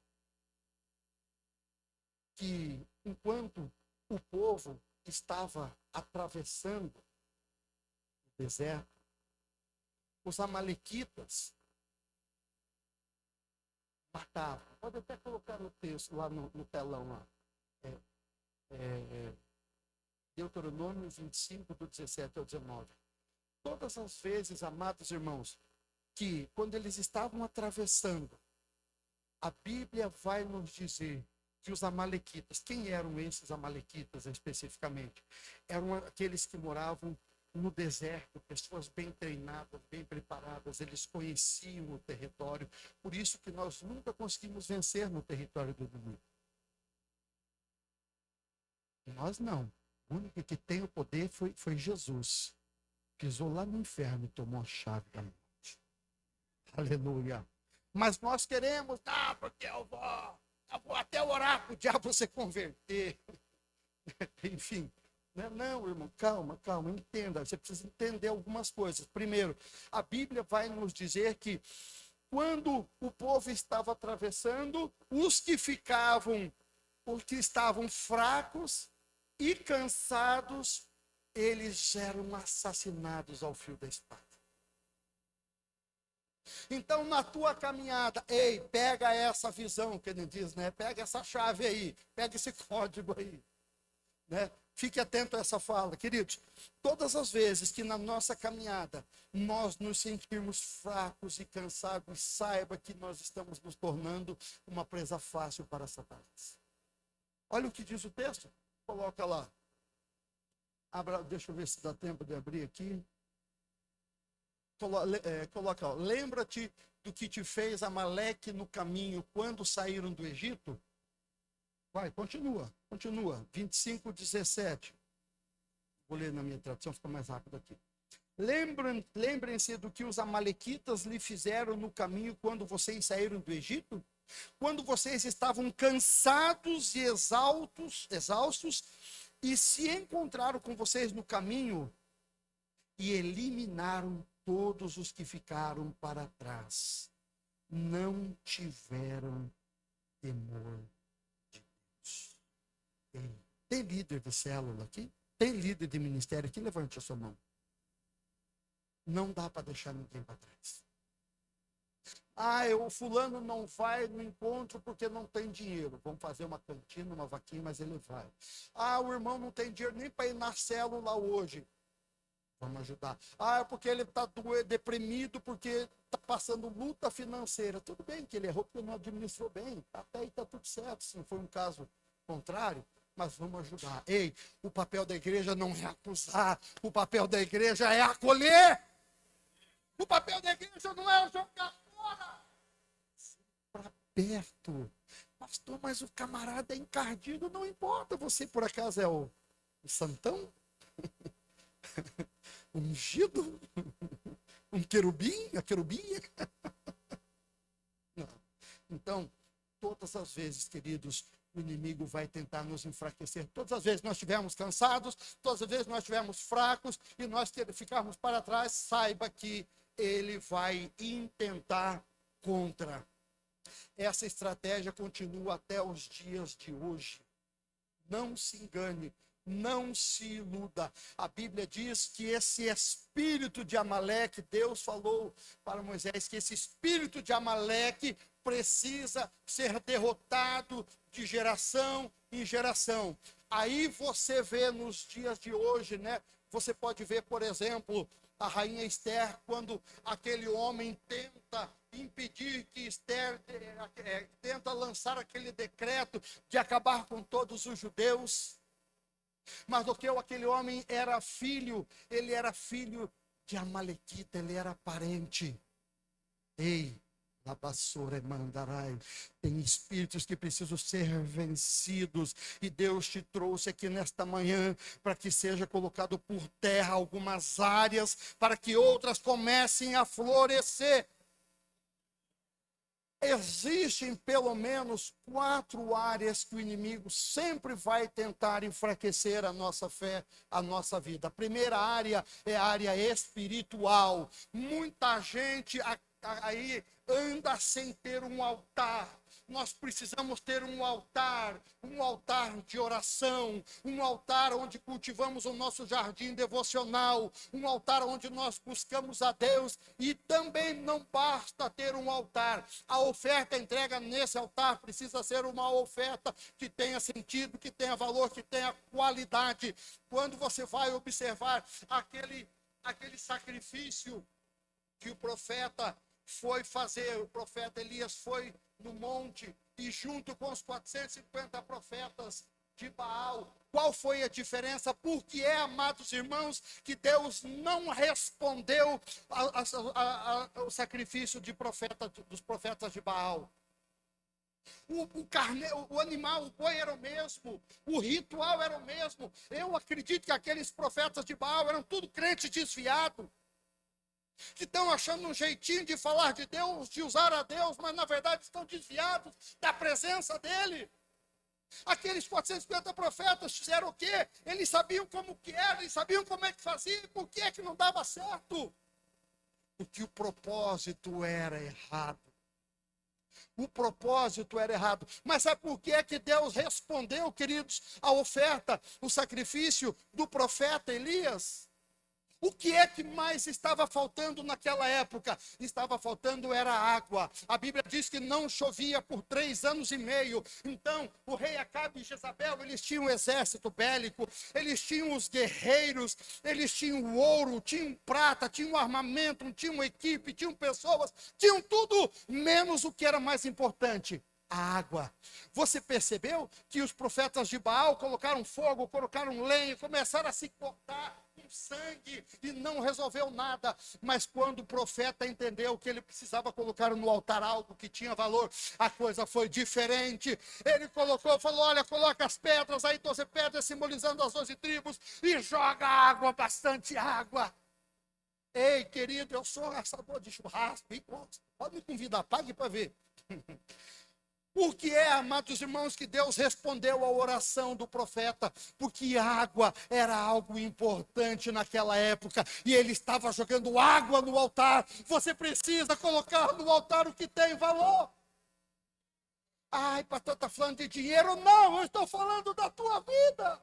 que enquanto o povo estava atravessando o deserto, os amalequitas matavam. Pode até colocar no texto lá no telão lá. Deuteronômio 25, do 17 ao 19. Todas as vezes, amados irmãos, que quando eles estavam atravessando, a Bíblia vai nos dizer que os amalequitas, quem eram esses amalequitas especificamente? Eram aqueles que moravam no deserto, pessoas bem treinadas, bem preparadas, eles conheciam o território, por isso que nós nunca conseguimos vencer no território do inimigo. Nós não. O único que tem o poder foi Jesus. Pisou lá no inferno e tomou a chave da morte. Aleluia. Mas nós queremos, porque eu vou até orar para o diabo se converter. Enfim, Né? Não, irmão, calma, calma, entenda. Você precisa entender algumas coisas. Primeiro, a Bíblia vai nos dizer que quando o povo estava atravessando, os que estavam fracos e cansados, eles eram assassinados ao fio da espada. Então, na tua caminhada, ei, pega essa visão, que ele diz, né? Pega essa chave aí, pega esse código aí, né? Fique atento a essa fala, queridos. Todas as vezes que na nossa caminhada nós nos sentirmos fracos e cansados, saiba que nós estamos nos tornando uma presa fácil para Satanás. Olha o que diz o texto. Coloca lá. Deixa eu ver se dá tempo de abrir aqui. Coloca, ó, lembra-te do que te fez Amaleque no caminho quando saíram do Egito? Vai, continua. 25:17. Vou ler na minha tradução, fica mais rápido aqui. Lembrem-se do que os amalequitas lhe fizeram no caminho quando vocês saíram do Egito? Quando vocês estavam cansados e exaustos, e se encontraram com vocês no caminho e eliminaram todos os que ficaram para trás. Não tiveram temor de Deus. Tem líder de célula aqui? Tem líder de ministério aqui? Levante a sua mão. Não dá para deixar ninguém para trás. O fulano não vai no encontro porque não tem dinheiro. Vamos fazer uma cantina, uma vaquinha, mas ele vai. O irmão não tem dinheiro nem para ir na célula hoje. Vamos ajudar. É porque ele está deprimido, porque está passando luta financeira. Tudo bem que ele errou porque não administrou bem. Até aí está tudo certo, se não foi um caso contrário. Mas vamos ajudar. Ei, o papel da igreja não é acusar. O papel da igreja é acolher. O papel da igreja não é jogar fora. Para perto. Pastor, mas o camarada é encardido. Não importa. Você, por acaso, é o santão? Ungido? Um querubim? A querubinha? Não. Então, todas as vezes, queridos, o inimigo vai tentar nos enfraquecer. Todas as vezes nós estivermos cansados, todas as vezes nós estivermos fracos e nós ficarmos para trás, saiba que ele vai intentar contra. Essa estratégia continua até os dias de hoje. Não se engane. Não se iluda. A Bíblia diz que esse espírito de Amaleque, Deus falou para Moisés que esse espírito de Amaleque precisa ser derrotado de geração em geração. Aí você vê nos dias de hoje, né? Você pode ver, por exemplo, a rainha Esther, quando aquele homem tenta impedir que Esther tenta lançar aquele decreto de acabar com todos os judeus. Mas do que aquele homem era filho, ele era filho de Amalequita, ele era parente. Ei, Labassore Mandarai, tem espíritos que precisam ser vencidos, e Deus te trouxe aqui nesta manhã para que seja colocado por terra algumas áreas, para que outras comecem a florescer. Existem pelo menos 4 áreas que o inimigo sempre vai tentar enfraquecer a nossa fé, a nossa vida. A primeira área é a área espiritual. Muita gente aí anda sem ter um altar. Nós precisamos ter um altar de oração, um altar onde cultivamos o nosso jardim devocional, um altar onde nós buscamos a Deus, e também não basta ter um altar. A oferta entrega nesse altar precisa ser uma oferta que tenha sentido, que tenha valor, que tenha qualidade. Quando você vai observar aquele sacrifício que o profeta foi fazer, o profeta Elias foi no monte e junto com os 450 profetas de Baal. Qual foi a diferença? Por que amados irmãos, que Deus não respondeu ao sacrifício dos profetas de Baal? O animal, o boi era o mesmo, o ritual era o mesmo. Eu acredito que aqueles profetas de Baal eram tudo crente desviado, que estão achando um jeitinho de falar de Deus, de usar a Deus, mas na verdade estão desviados da presença dele. Aqueles 450 profetas fizeram o quê? Eles sabiam como que era, eles sabiam como é que fazia, por que é que não dava certo? Porque o propósito era errado. O propósito era errado. Mas sabe por que é que Deus respondeu, queridos, a oferta, o sacrifício do profeta Elias? O que é que mais estava faltando naquela época? Estava faltando era água. A Bíblia diz que não chovia por 3 anos e meio. Então, o rei Acabe e Jezabel, eles tinham um exército bélico, eles tinham os guerreiros, eles tinham o ouro, tinham prata, tinham armamento, tinham equipe, tinham pessoas, tinham tudo, menos o que era mais importante: a água. Você percebeu que os profetas de Baal colocaram fogo, colocaram lenha, começaram a se cortar com sangue e não resolveu nada. Mas quando o profeta entendeu que ele precisava colocar no altar algo que tinha valor, a coisa foi diferente. Ele colocou, falou: olha, coloca as pedras aí, 12 pedras simbolizando as 12 tribos, e joga água, bastante água. Ei, querido, eu sou assador de churrasco, hein? Pode me convidar, pague para ver. Por que é, amados irmãos, que Deus respondeu à oração do profeta? Porque água era algo importante naquela época, e ele estava jogando água no altar. Você precisa colocar no altar o que tem valor. Ai, pastor, está falando de dinheiro? Não, eu estou falando da tua vida.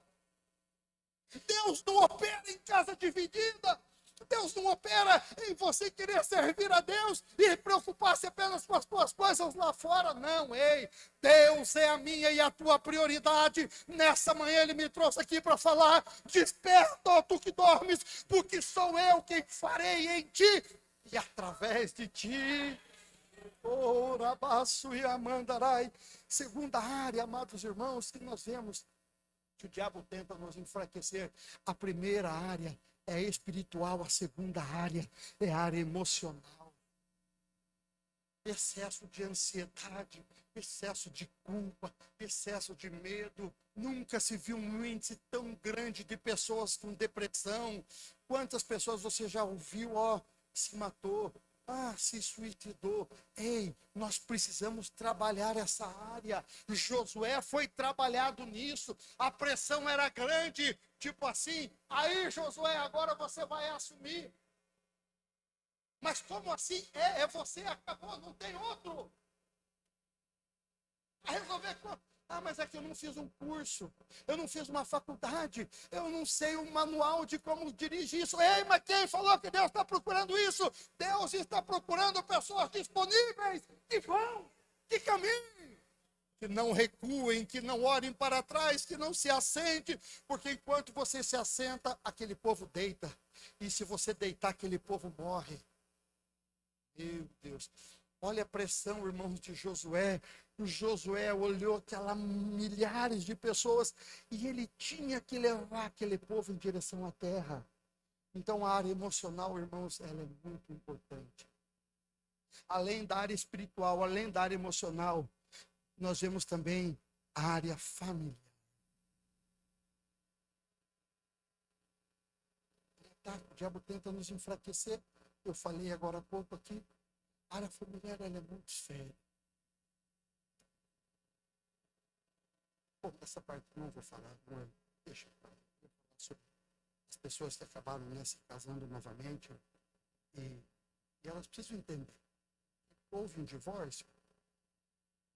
Deus não opera em casa dividida. Deus não opera em você querer servir a Deus e preocupar-se apenas com as tuas coisas lá fora. Não, ei, Deus é a minha e a tua prioridade. Nessa manhã Ele me trouxe aqui para falar: desperta, ó tu que dormes, porque sou eu quem farei em ti e através de ti. Orabaço e amandarai. Segunda área, amados irmãos, que nós vemos que o diabo tenta nos enfraquecer. A primeira área é espiritual, a segunda área é a área emocional. Excesso de ansiedade, excesso de culpa, excesso de medo. Nunca se viu um índice tão grande de pessoas com depressão. Quantas pessoas você já ouviu, se matou, se suicidou? Ei, nós precisamos trabalhar essa área. Josué foi trabalhado nisso. A pressão era grande, tipo assim: aí Josué, agora você vai assumir. Mas como assim? Você, acabou, não tem outro. A resolver. Mas é que eu não fiz um curso, eu não fiz uma faculdade, eu não sei um manual de como dirigir isso. Ei, mas quem falou que Deus está procurando isso? Deus está procurando pessoas disponíveis, que vão, que caminhem, que não recuem, que não olhem para trás, que não se assentem, porque enquanto você se assenta, aquele povo deita, e se você deitar, aquele povo morre. Meu Deus, olha a pressão, irmãos, de Josué. O Josué olhou aquelas milhares de pessoas e ele tinha que levar aquele povo em direção à terra. Então a área emocional, irmãos, ela é muito importante. Além da área espiritual, além da área emocional, nós vemos também a área familiar. O diabo tenta nos enfraquecer. Eu falei agora há pouco aqui, a área familiar ela é muito séria. Essa parte não vou falar, não, deixa eu falar sobre as pessoas que acabaram se casando novamente, e elas precisam entender. Houve um divórcio,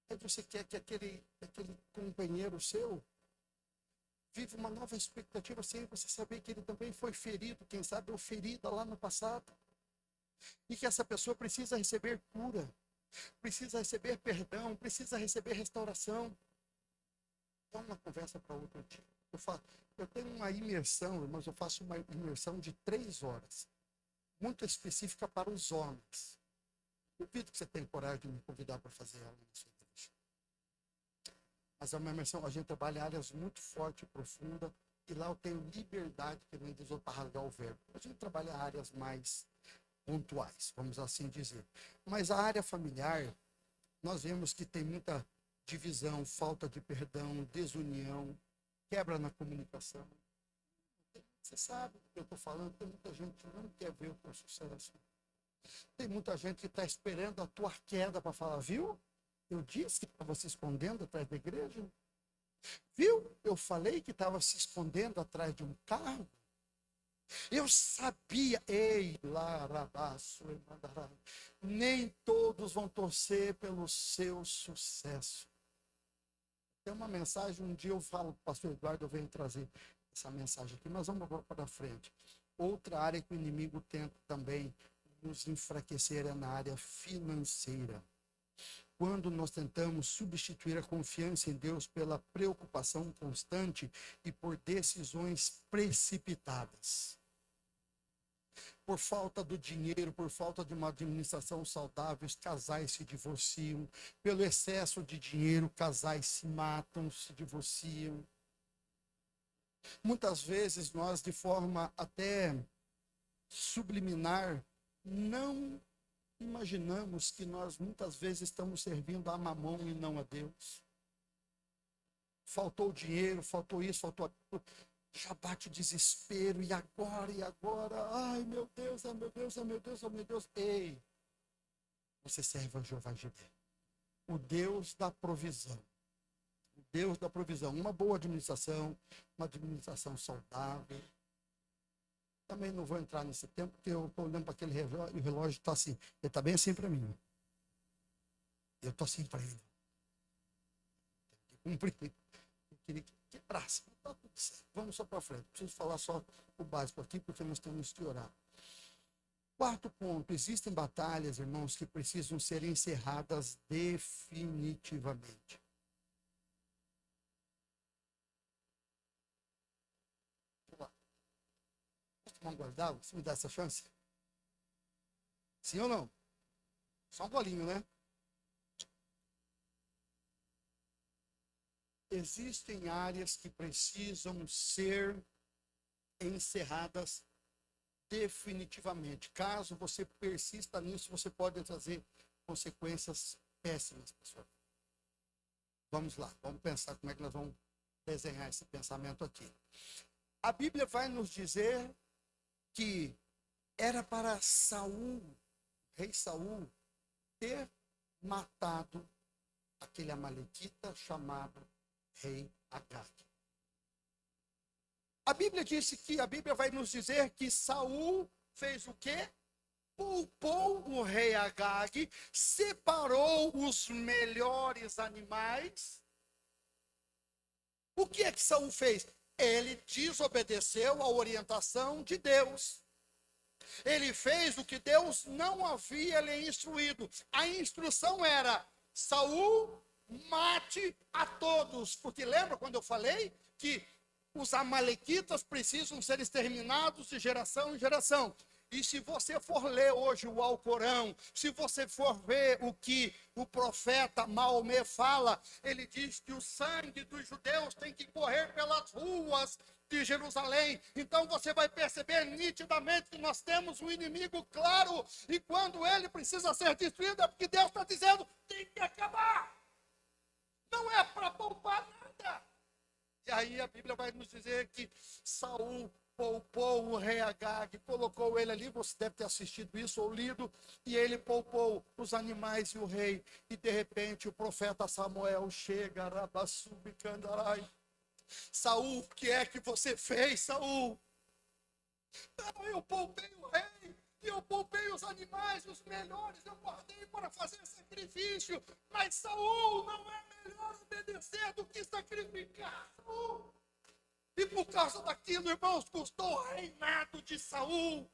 aí você quer que aquele companheiro seu vive uma nova expectativa sem você saber que ele também foi ferido, quem sabe ou ferida lá no passado, e que essa pessoa precisa receber cura, precisa receber perdão, precisa receber restauração. Então, uma conversa para outro dia. Eu tenho uma imersão, irmãos, eu faço uma imersão de 3 horas, muito específica para os homens. Duvido que você tenha coragem de me convidar para fazer ela na sua igreja. Mas é uma imersão, a gente trabalha áreas muito fortes e profundas, e lá eu tenho liberdade, que nem diz, para rasgar o verbo. A gente trabalha áreas mais pontuais, vamos assim dizer. Mas a área familiar, nós vemos que tem muita divisão, falta de perdão, desunião, quebra na comunicação. Você sabe do que eu estou falando, tem muita gente que não quer ver o teu sucesso. Tem muita gente que está esperando a tua queda para falar: viu? Eu disse que estava se escondendo atrás da igreja. Viu? Eu falei que estava se escondendo atrás de um carro. Eu sabia, ei, larabaço, nem todos vão torcer pelo seu sucesso. Tem uma mensagem, um dia eu falo para o pastor Eduardo, eu venho trazer essa mensagem aqui, mas vamos agora para frente. Outra área que o inimigo tenta também nos enfraquecer é na área financeira. Quando nós tentamos substituir a confiança em Deus pela preocupação constante e por decisões precipitadas. Por falta do dinheiro, por falta de uma administração saudável, os casais se divorciam. Pelo excesso de dinheiro, casais se matam, se divorciam. Muitas vezes nós, de forma até subliminar, não imaginamos que nós muitas vezes estamos servindo a Mamon e não a Deus. Faltou dinheiro, faltou isso, faltou aquilo. Já bate o desespero, e agora, e agora? Ai, meu Deus, ai meu Deus, ai meu Deus, ai meu Deus. Ei, você serve a Jeová Jireh, o Deus da provisão. O Deus da provisão. Uma boa administração, uma administração saudável. Também não vou entrar nesse tempo, porque eu estou olhando para aquele relógio, e o relógio está assim, ele está bem assim para mim. Eu estou assim para ele. Cumprir. Eu queria que quebrasse. Tá tudo certo. Vamos só para frente. Preciso falar só o básico aqui, porque nós temos que orar. Quarto ponto: existem batalhas, irmãos, que precisam ser encerradas definitivamente. Vamos lá. Posso tomar um guardado? Você me dá essa chance? Sim ou não? Só um golinho, né? Existem áreas que precisam ser encerradas definitivamente. Caso você persista nisso, você pode trazer consequências péssimas, pessoal. Vamos lá, vamos pensar como é que nós vamos desenhar esse pensamento aqui. A Bíblia vai nos dizer que era para Saul, rei Saul, ter matado aquele amalequita chamado rei Agag. A Bíblia disse que, a Bíblia vai nos dizer que Saul fez o quê? Poupou o rei Agag, separou os melhores animais. O que é que Saul fez? Ele desobedeceu a orientação de Deus. Ele fez o que Deus não havia lhe instruído. A instrução era: Saul, mate a todos. Porque lembra quando eu falei que os amalequitas precisam ser exterminados de geração em geração? E se você for ler hoje o Alcorão, se você for ver o que o profeta Maomé fala, ele diz que o sangue dos judeus tem que correr pelas ruas de Jerusalém. Então você vai perceber nitidamente que nós temos um inimigo claro, e quando ele precisa ser destruído é porque Deus está dizendo: tem que acabar. Não é para poupar nada. E aí a Bíblia vai nos dizer que Saul poupou o rei Agag, colocou ele ali, você deve ter assistido isso ou lido, e ele poupou os animais e o rei, e de repente o profeta Samuel chega, Rabassubicandarai. Saul, o que é que você fez, Saul? Não, eu poupei o rei, eu poupei os animais, os melhores, eu guardei para fazer sacrifício, mas Saul, não é melhor obedecer do que sacrificar, Saul? E por causa daquilo, irmãos, custou o reinado de Saul.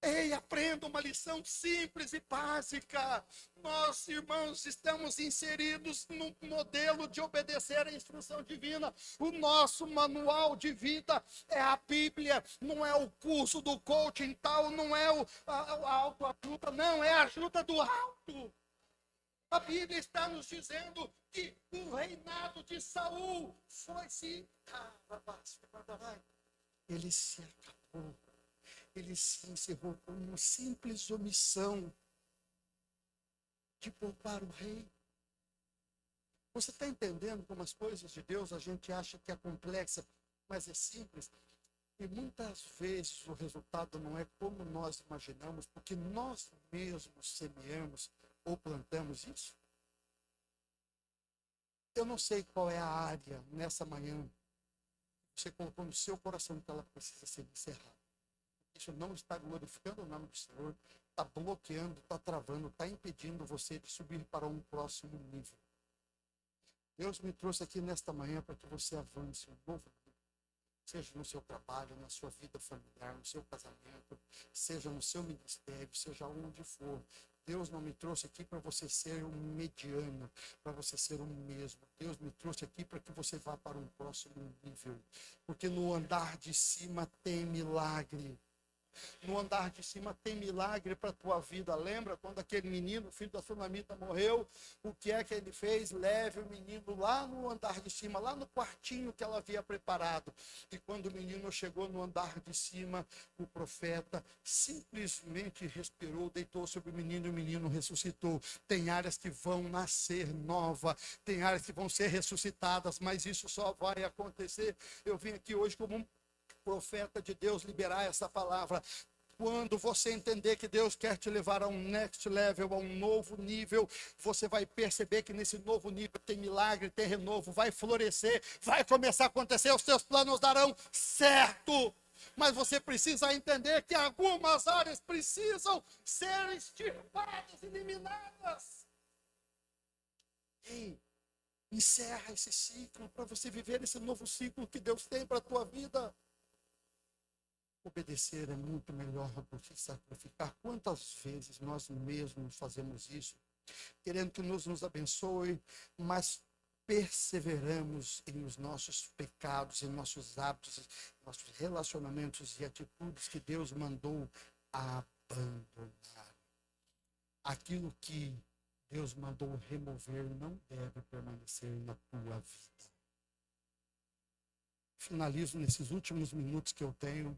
Ei, aprenda uma lição simples e básica. Nós, irmãos, estamos inseridos num modelo de obedecer à instrução divina. O nosso manual de vida é a Bíblia, não é o curso do coaching tal, não é a autoajuda, não, é a ajuda do alto. A Bíblia está nos dizendo que o reinado de Saul foi se... Ele se acabou. Ele se encerrou com uma simples omissão de poupar o rei. Você está entendendo como as coisas de Deus a gente acha que é complexa, mas é simples? E muitas vezes o resultado não é como nós imaginamos, porque nós mesmos semeamos ou plantamos isso. Eu não sei qual é a área nessa manhã que você colocou no seu coração que ela precisa ser encerrada. Isso não está glorificando o nome do Senhor, está bloqueando, está travando, está impedindo você de subir para um próximo nível. Deus me trouxe aqui nesta manhã para que você avance um novo nível, seja no seu trabalho, na sua vida familiar, no seu casamento, seja no seu ministério, seja onde for. Deus não me trouxe aqui para você ser um mediano, para você ser um mesmo. Deus me trouxe aqui para que você vá para um próximo nível. Porque no andar de cima tem milagre. No andar de cima tem milagre para a tua vida. Lembra quando aquele menino, filho da sunamita, morreu? O que é que ele fez? Leve o menino lá no andar de cima, lá no quartinho que ela havia preparado. E quando o menino chegou no andar de cima, o profeta simplesmente respirou, deitou sobre o menino e o menino ressuscitou. Tem áreas que vão nascer nova, tem áreas que vão ser ressuscitadas, mas isso só vai acontecer. Eu vim aqui hoje como um profeta de Deus liberar essa palavra. Quando você entender que Deus quer te levar a um next level, a um novo nível, você vai perceber que nesse novo nível tem milagre, tem renovo, vai florescer, vai começar a acontecer, os seus planos darão certo. Mas você precisa entender que algumas áreas precisam ser extirpadas, eliminadas. Ei, encerra esse ciclo para você viver esse novo ciclo que Deus tem para a tua vida. Obedecer é muito melhor do que sacrificar. Quantas vezes nós mesmos fazemos isso, querendo que Deus nos abençoe, mas perseveramos em os nossos pecados, em nossos hábitos, nossos relacionamentos e atitudes que Deus mandou abandonar. Aquilo que Deus mandou remover não deve permanecer na tua vida. Finalizo nesses últimos minutos que eu tenho.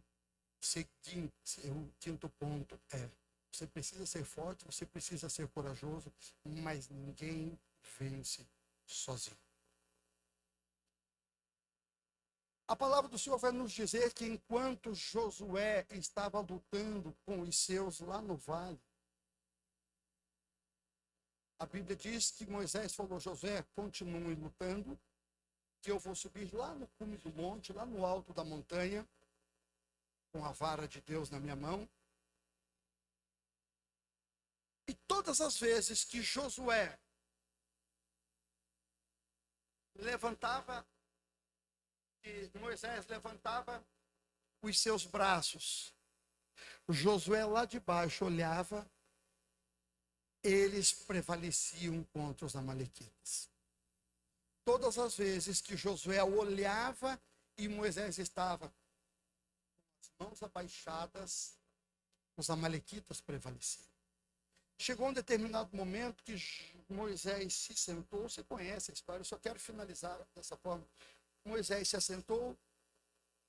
O quinto ponto é: você precisa ser forte, você precisa ser corajoso, mas ninguém vence sozinho. A palavra do Senhor vai nos dizer que enquanto Josué estava lutando com os seus lá no vale, a Bíblia diz que Moisés falou: Josué, continue lutando, que eu vou subir lá no cume do monte, lá no alto da montanha, com a vara de Deus na minha mão. E todas as vezes que Josué levantava, que Moisés levantava os seus braços, Josué lá de baixo olhava, eles prevaleciam contra os amalequitas. Todas as vezes que Josué olhava e Moisés estava mãos abaixadas, os amalequitas prevaleciam. Chegou um determinado momento que Moisés se sentou. Você conhece a história, eu só quero finalizar dessa forma. Moisés se assentou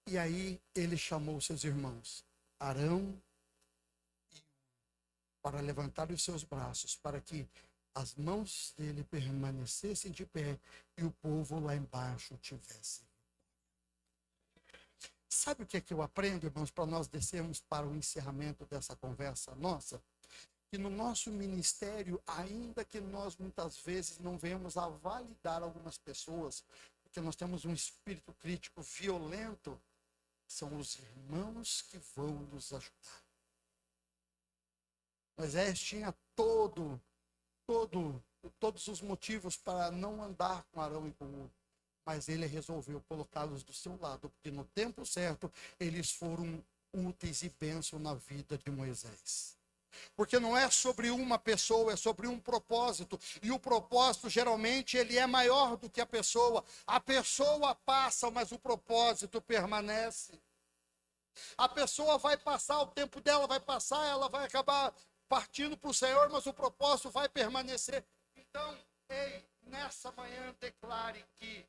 e aí ele chamou seus irmãos, Arão, para levantar os seus braços, para que as mãos dele permanecessem de pé e o povo lá embaixo tivesse. Sabe o que é que eu aprendo, irmãos, para nós descermos para o encerramento dessa conversa nossa? Que no nosso ministério, ainda que nós muitas vezes não venhamos a validar algumas pessoas, porque nós temos um espírito crítico violento, são os irmãos que vão nos ajudar. Moisés tinha todos os motivos para não andar com Arão e com Hur, mas ele resolveu colocá-los do seu lado, porque no tempo certo eles foram úteis e bênção na vida de Moisés. Porque não é sobre uma pessoa, é sobre um propósito, e o propósito geralmente ele é maior do que a pessoa passa, mas o propósito permanece. A pessoa vai passar, o tempo dela vai passar, ela vai acabar partindo para o Senhor, mas o propósito vai permanecer. Então, nessa manhã declare que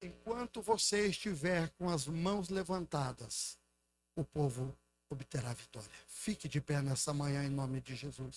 enquanto você estiver com as mãos levantadas, o povo obterá vitória. Fique de pé nessa manhã em nome de Jesus.